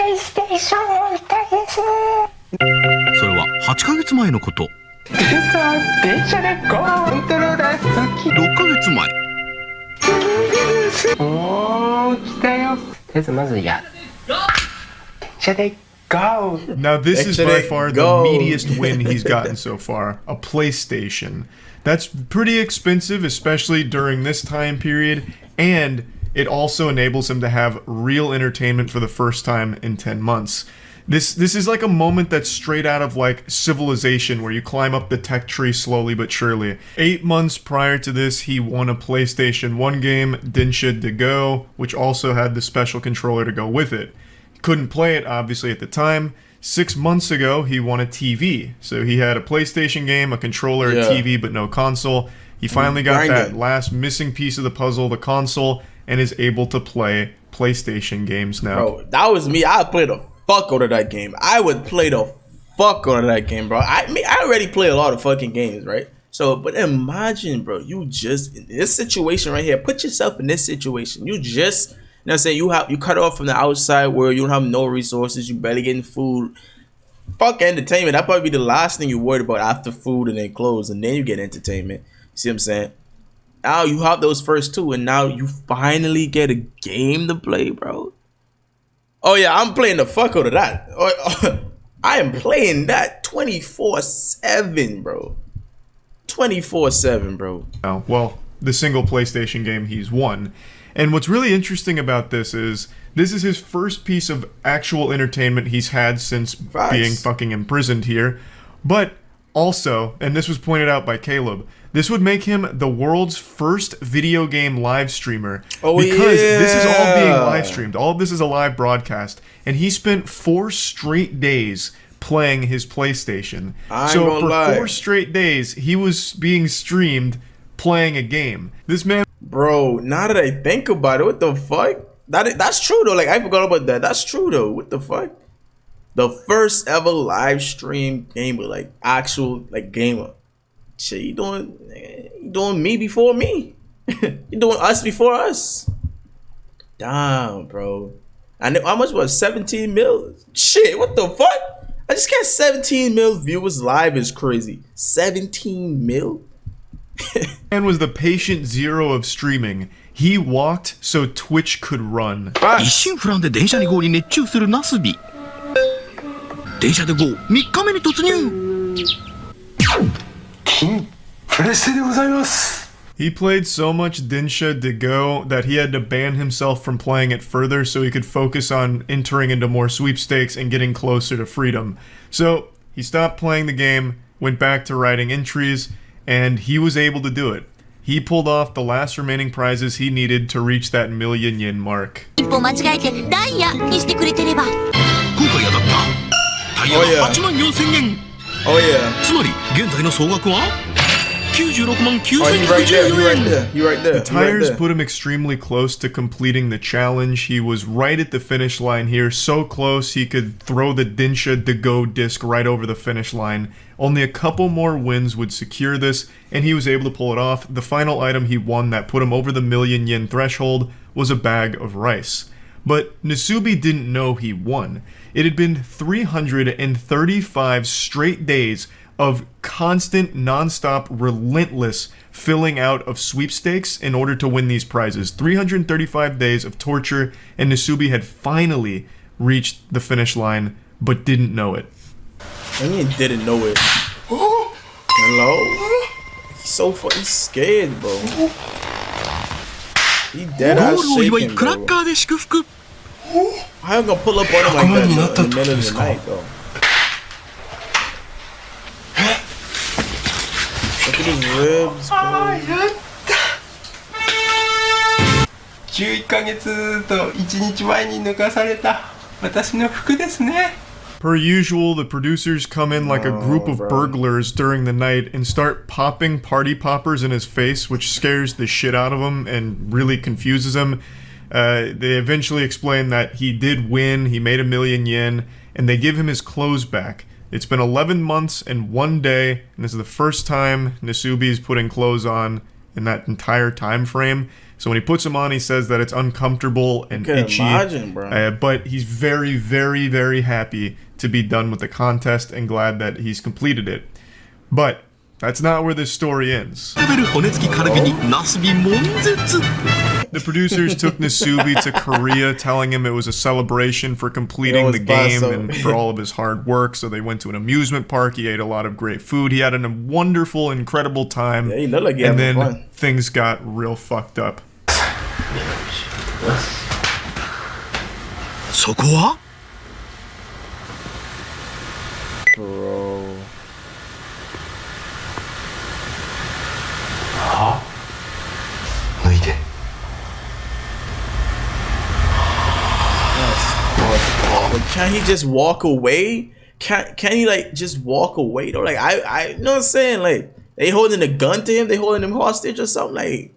[SPEAKER 3] は8ヶ月前のこと。
[SPEAKER 5] 電車でゴーコントローラー好き。
[SPEAKER 3] 6ヶ月前。
[SPEAKER 5] おー、来たよ。とりあえずまずや。電車で Go.
[SPEAKER 2] Now this is by far the meatiest win he's gotten so far, a PlayStation. That's pretty expensive, especially during this time period, and it also enables him to have real entertainment for the first time in 10 months. This is like a moment that's straight out of like Civilization, where you climb up the tech tree slowly but surely. 8 months prior to this, he won a PlayStation 1 game, Dinsha De Go, which also had the special controller to go with it. Couldn't play it, obviously, at the time. 6 months ago, he won a TV. So he had a PlayStation game, a controller, a TV, but no console. He finally got that last missing piece of the puzzle, the console, and is able to play PlayStation games now.
[SPEAKER 1] Bro, that was me. I played the fuck out of that game. I would play the fuck out of that game, bro. I already play a lot of fucking games, right? So, but imagine, bro, you just in this situation right here. Put yourself in this situation. You just, you know what I'm saying, you cut off from the outside world. You don't have no resources. You barely getting food. Fuck entertainment. That probably be the last thing you worried about after food and then clothes, and then you get entertainment. You see what I'm saying? Now you have those first two, and now you finally get a game to play, bro. Oh yeah, I'm playing the fuck out of that. I am playing that 24/7, bro. 24/7, bro.
[SPEAKER 2] Oh, well, the single PlayStation game he's won. And what's really interesting about this is his first piece of actual entertainment he's had since being fucking imprisoned here. But also, and this was pointed out by Caleb, this would make him the world's first video game live streamer. Because this is all being live streamed. All of this is a live broadcast. And he spent 4 straight days playing his PlayStation. So for 4 straight days, he was being streamed playing a game. This man...
[SPEAKER 1] Bro, now that I think about it, what the fuck? That's true though. Like, I forgot about that. That's true though. What the fuck? The first ever live stream gamer, like actual like gamer. Shit, you doing me before me. You doing us before us. Damn, bro. I know how much was 17 mil? Shit, what the fuck? I just got 17 mil viewers live is crazy. 17 mil?
[SPEAKER 2] Man was the patient zero of streaming. He walked so Twitch could run.
[SPEAKER 3] 一心不乱で電車で GO に熱中するナスビ。電車で GO 3日目に突入。
[SPEAKER 5] 金プレステでございます。
[SPEAKER 2] He played so much Dinsha De Go that he had to ban himself from playing it further so he could focus on entering into more sweepstakes and getting closer to freedom. So he stopped playing the game, went back to writing entries, and he was able to do it. He pulled off the last remaining prizes he needed to reach that million yen mark.
[SPEAKER 6] 一歩間違えてダイヤにしてくれてれば。
[SPEAKER 3] 今回当たったタイヤが8万4000円。
[SPEAKER 1] Oh yeah.
[SPEAKER 3] つまり現在の総額は96万
[SPEAKER 1] Oh, you right there. You
[SPEAKER 3] 9114
[SPEAKER 1] right
[SPEAKER 3] 円。
[SPEAKER 1] there. You right there.
[SPEAKER 2] The tires
[SPEAKER 1] you right
[SPEAKER 2] put him extremely close to completing the challenge. He was right at the finish line here, so close he could throw the Dinsha De Go disc right over the finish line. Only a couple more wins would secure this, and he was able to pull it off. The final item he won that put him over the million yen threshold was a bag of rice. But Nasubi didn't know he won. It had been 335 straight days of constant, non-stop, relentless filling out of sweepstakes in order to win these prizes. 335 days of torture, and Nasubi had finally reached the finish line, but didn't know it.
[SPEAKER 1] there. And you didn't know it. Hello? He's so fucking scared, bro. He dead
[SPEAKER 3] ゴー
[SPEAKER 1] ass
[SPEAKER 3] ルを祝い
[SPEAKER 1] shaking,
[SPEAKER 3] クラッ
[SPEAKER 1] bro.
[SPEAKER 3] カーで祝福。
[SPEAKER 1] How you gonna pull up on him like that though, in the middle of the night, though? Look at his ribs, bro.
[SPEAKER 5] 11ヶ月と1日前に脱がされた私の服ですね。
[SPEAKER 2] Per usual, the producers come in like a group of
[SPEAKER 1] bro.
[SPEAKER 2] burglars during the night and start popping party poppers in his face, which scares the shit out of him and really confuses him. They eventually explain that he did win, he made 1 million yen, and they give him his clothes back. It's been 11 months and 1 day, and this is the first time Nasubi's putting clothes on in that entire time frame. So when he puts them on, he says that it's uncomfortable and
[SPEAKER 1] Can
[SPEAKER 2] itchy.
[SPEAKER 1] imagine, bro.
[SPEAKER 2] But he's very, very, very happy to be done with the contest and glad that he's completed it. But that's not where this story ends.
[SPEAKER 3] 食べる骨付きカルビにナスビ悶絶。
[SPEAKER 2] The producers took Nasubi to Korea, telling him it was a celebration for completing the game and for all of his hard work. So they went to an amusement park. He ate a lot of great food. He had a wonderful, incredible time.
[SPEAKER 1] Yeah, he looked like he
[SPEAKER 2] and
[SPEAKER 1] having
[SPEAKER 2] then
[SPEAKER 1] fun.
[SPEAKER 2] things got real fucked up.
[SPEAKER 3] そこは
[SPEAKER 1] Bro.
[SPEAKER 3] 脱いで
[SPEAKER 1] But can't he just walk away? Can't he like just walk away though? Like I you know what I'm saying? Like they holding a gun to him, they holding him hostage or something. Like,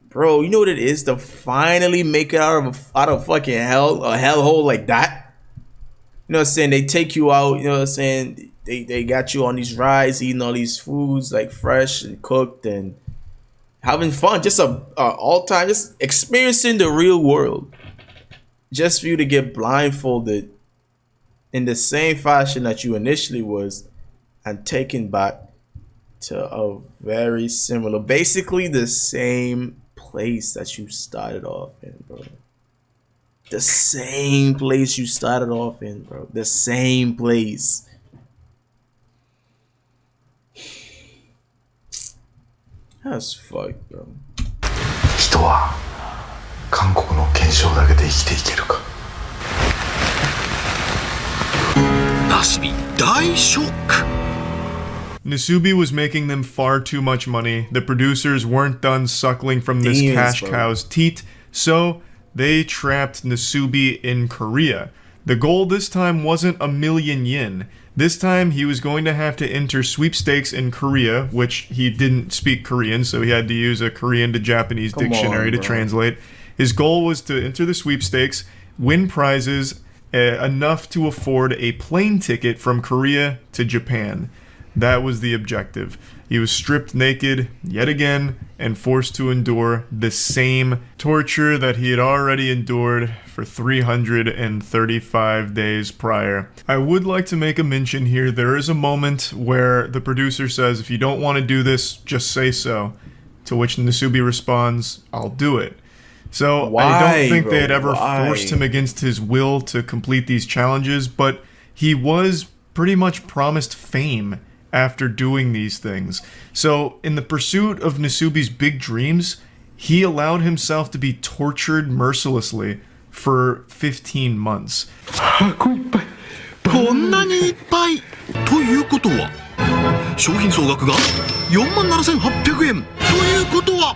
[SPEAKER 1] bro, you know what it is to finally make it out of fucking hell, a hellhole like that? You know what I'm saying? They take you out, you know what I'm saying? They got you on these rides, eating all these foods like fresh and cooked and having fun, just all time, just experiencing the real world. Just for you to get blindfolded in the same fashion that you initially was and taken back to a very similar, basically the same place that you started off in, bro. The same place you started off in, bro. The same place. That's fucked, bro.
[SPEAKER 3] 人は韓国の検証だけで生きていけるかナスビ大ショック
[SPEAKER 2] Nasubi was making them far too much money. The producers weren't done suckling from this cash cow's teat, so they trapped Nasubi in Korea. The goal this time wasn't 1,000,000 yen. This time he was going to have to enter sweepstakes in Korea, which he didn't speak Korean, so he had to use a Korean to Japanese dictionary to translate. His goal was to enter the sweepstakes, win prizes enough to afford a plane ticket from Korea to Japan. That was the objective. He was stripped naked yet again and forced to endure the same torture that he had already endured for 335 days prior. I would like to make a mention here. There is a moment where the producer says, if you don't want to do this, just say so. To which Nasubi responds, I'll do it. So I don't think they had ever forced him against his will to complete these challenges, but he was pretty much promised fame after doing these things. So in the pursuit of Nasubi's big dreams, he allowed himself to be tortured mercilessly for 15 months.
[SPEAKER 3] こんなにいっぱいということは商品総額が 47,800 円ということは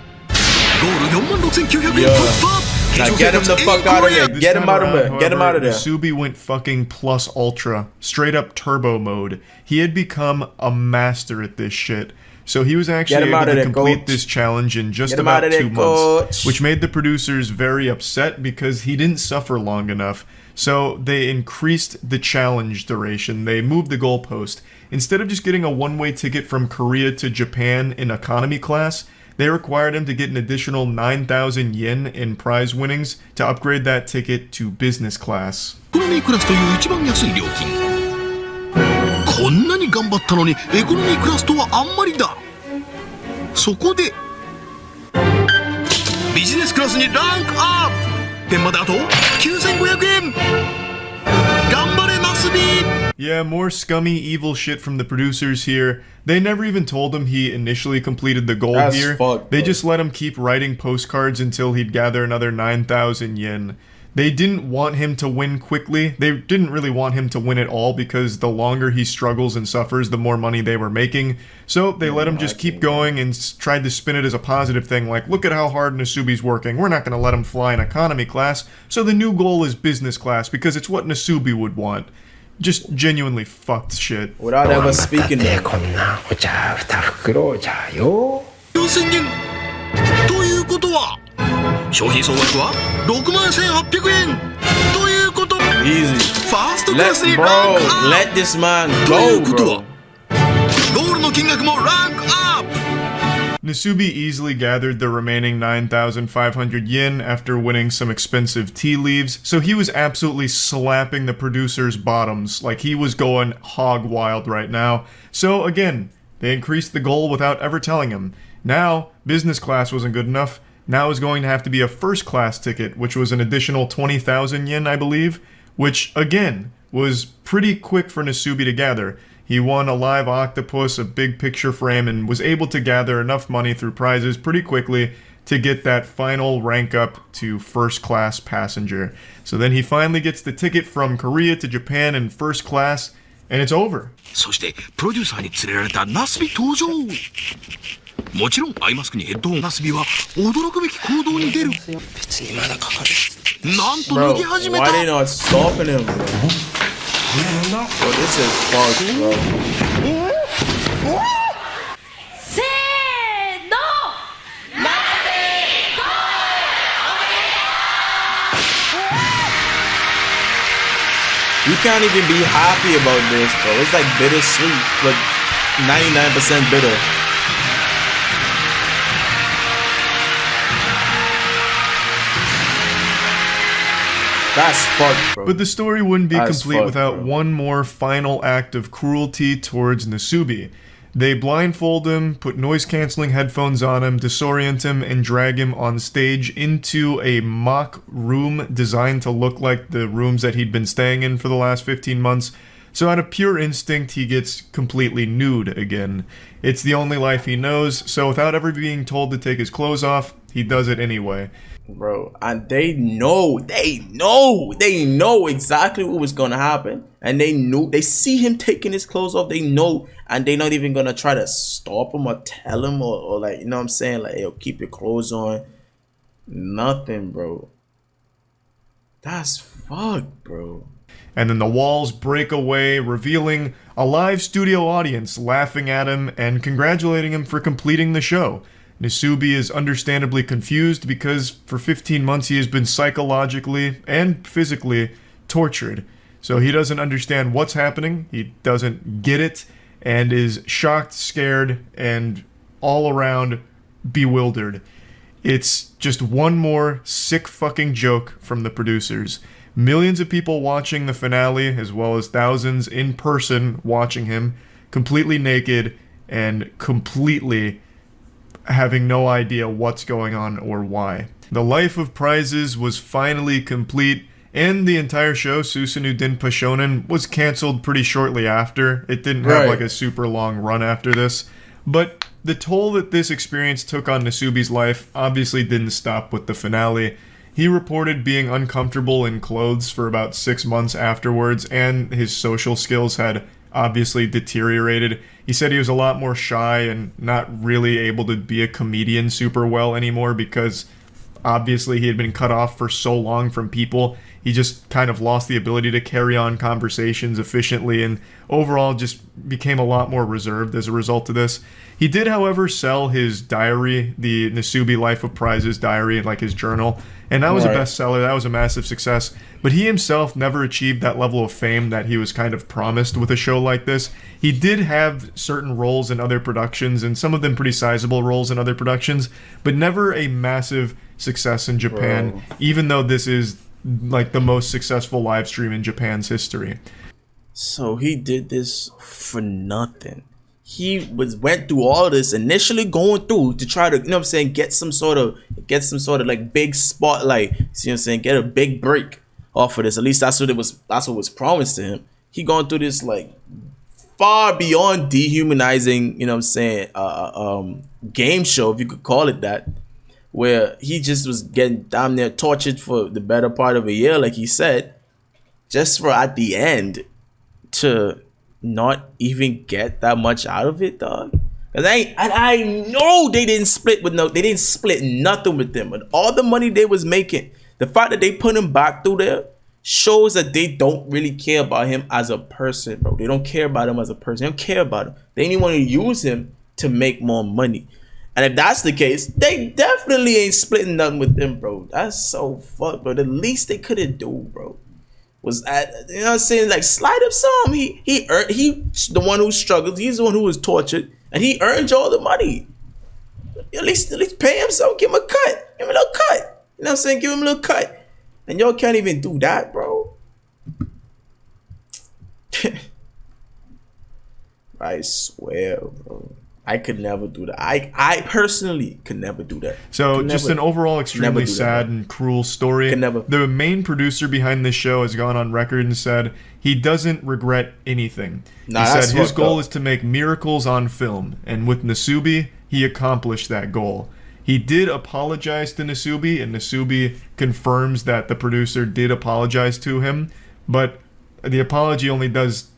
[SPEAKER 1] Now get him the fuck out of there. Get him out of there. Get him out of there.
[SPEAKER 2] Nasubi went fucking plus ultra. Straight up turbo mode. He had become a master at this shit. So he was actually able to complete this challenge in just about 2 months. Which made the producers very upset because he didn't suffer long enough. So they increased the challenge duration. They moved the goalpost. Instead of just getting a one-way ticket from Korea to Japan in economy class, they required him to get an additional 9,000 yen in prize winnings to upgrade that ticket to business class.
[SPEAKER 3] エコノミークラスという一番安い料金こんなに頑張ったのにエコノミークラスとはあんまりだそこでビジネスクラスにランクアップ点まであと 9,500 円頑張れナスビ
[SPEAKER 2] Yeah, more scummy, evil shit from the producers here. They never even told him he initially completed the goal here. They just let him keep writing postcards until he'd gather another 9,000 yen. They didn't want him to win quickly. They didn't really want him to win at all because the longer he struggles and suffers, the more money they were making. So they let him just keep going and tried to spin it as a positive thing, like, look at how hard Nasubi's working. We're not going to let him fly in economy class. So the new goal is business class because it's what Nasubi would want. Just genuinely fucked shit.
[SPEAKER 1] Without ever speaking to him.
[SPEAKER 3] 4,000 円ということは商品総額は 61,800 円ということ
[SPEAKER 1] Easy.
[SPEAKER 3] ファーストクラスにランクアップ
[SPEAKER 1] Let this man
[SPEAKER 3] という
[SPEAKER 1] go,
[SPEAKER 3] ことは
[SPEAKER 1] bro.
[SPEAKER 3] ゴールの金額もランクアップ
[SPEAKER 2] Nasubi easily gathered the remaining 9,500 yen after winning some expensive tea leaves, so he was absolutely slapping the producers' bottoms, like he was going hog wild right now. So again, they increased the goal without ever telling him. Now, business class wasn't good enough. Now it was going to have to be a first class ticket, which was an additional 20,000 yen, I believe, which, again, was pretty quick for Nasubi to gather. He won a live octopus, a big picture frame, and was able to gather enough money through prizes pretty quickly to get that final rank up to first class passenger. So then he finally gets the ticket from Korea to Japan in first class, and it's over.
[SPEAKER 3] そしてプロデューサーに連れられたナスビ登場。もちろんアイマスクにヘッドホン。ナスビは驚くべき行動に出る。別にまだかかる。なんと脱ぎ始めた。
[SPEAKER 1] Why they not stopping him, bro? Bro, this is fucked, bro.
[SPEAKER 6] せーの
[SPEAKER 1] You can't even be happy about this, bro. It's like bittersweet, but 99% bitter. That's fucked, bro.
[SPEAKER 2] But the story wouldn't be
[SPEAKER 1] That's
[SPEAKER 2] complete
[SPEAKER 1] fucked,
[SPEAKER 2] without
[SPEAKER 1] bro.
[SPEAKER 2] one more final act of cruelty towards Nasubi. They blindfold him, put noise-canceling headphones on him, disorient him, and drag him on stage into a mock room designed to look like the rooms that he'd been staying in for the last 15 months. So out of pure instinct, he gets completely nude again. It's the only life he knows, so without ever being told to take his clothes off, he does it anyway.
[SPEAKER 1] Bro, and they know exactly what was gonna happen, and they see him taking his clothes off, they know, and they're not even gonna try to stop him or tell him or like, you know what I'm saying, like, yo, keep your clothes on. Nothing, bro. That's fucked, bro.
[SPEAKER 2] And then the walls break away, revealing a live studio audience laughing at him and congratulating him for completing the show. Nasubi is understandably confused because for 15 months he has been psychologically and physically tortured. So he doesn't understand what's happening, he doesn't get it, and is shocked, scared, and all around bewildered. It's just one more sick fucking joke from the producers. Millions of people watching the finale, as well as thousands in person watching him, completely naked and completely having no idea what's going on or why. The life of prizes was finally complete, and the entire show, Susanoo Denpa Shonen, was cancelled pretty shortly after. It didn't have like a super long run after this. But the toll that this experience took on Nasubi's life obviously didn't stop with the finale. He reported being uncomfortable in clothes for about 6 months afterwards, and his social skills had obviously deteriorated. He said he was a lot more shy and not really able to be a comedian super well anymore because obviously he had been cut off for so long from people. He just kind of lost the ability to carry on conversations efficiently and overall just became a lot more reserved as a result of this. He did, however, sell his diary, the Nasubi Life of Prizes diary, like his journal, and that was a bestseller. That was a massive success. But he himself never achieved that level of fame that he was kind of promised with a show like this. He did have certain roles in other productions, and some of them pretty sizable roles in other productions, but never a massive success in Japan, even though this is like the most successful live stream in Japan's history.
[SPEAKER 1] So he did this for nothing. He went through all this, initially going through to try to, you know what I'm saying, get some sort of like big spotlight, you know what I'm saying, get a big break off of this. At least that's what was promised to him. He going through this like far beyond dehumanizing, you know what I'm saying, game show, if you could call it that, where he just was getting damn near tortured for the better part of a year, like he said, just for at the end to not even get that much out of it, dog. And I know they didn't split nothing with them. But all the money they was making, the fact that they put him back through there shows that they don't really care about him as a person, bro. They don't care about him as a person. They don't care about him. They only want to use him to make more money. And if that's the case, they definitely ain't splitting nothing with them, bro. That's so fucked, bro. The least they could have do, bro, was you know what I'm saying, like slide up some. He the one who struggled. He's the one who was tortured, and he earned all the money. At least pay him some. Give him a cut. Give him a little cut. You know what I'm saying? Give him a little cut. And y'all can't even do that, bro. I swear, bro. I could never do that. I personally could never do that.
[SPEAKER 2] So just an overall extremely sad and cruel story. The main producer behind this show has gone on record and said he doesn't regret anything. He said his goal is to make miracles on film, and with Nasubi, he accomplished that goal. He did apologize to Nasubi, and Nasubi confirms that the producer did apologize to him, but the apology only does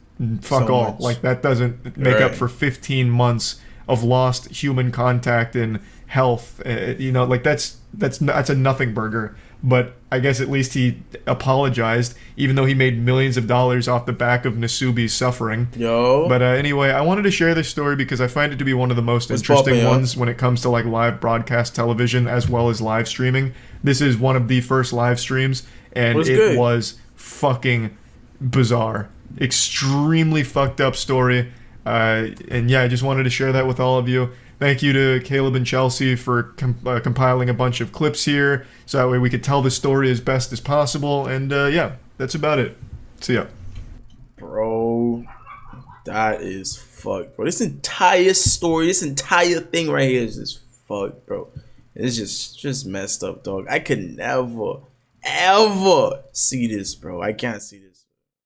[SPEAKER 2] fuck all.
[SPEAKER 1] Much.
[SPEAKER 2] Like, that doesn't make up for 15 months of lost human contact and health. You know, like, that's a nothing burger. But I guess at least he apologized, even though he made millions of dollars off the back of Nasubi's suffering.
[SPEAKER 1] Yo.
[SPEAKER 2] But anyway, I wanted to share this story because I find it to be one of the most interesting ones when it comes to like live broadcast television as well as live streaming. This is one of the first live streams, and it was fucking bizarre. Extremely fucked up story. And yeah, I just wanted to share that with all of you. Thank you to Caleb and Chelsea for compiling a bunch of clips here, so that way we could tell the story as best as possible. And yeah, that's about it. See ya.
[SPEAKER 1] Bro, that is fucked, bro. This entire story, this entire thing right here is just fucked, bro. It's just messed up, dog. I could never, ever see this, bro. I can't see this.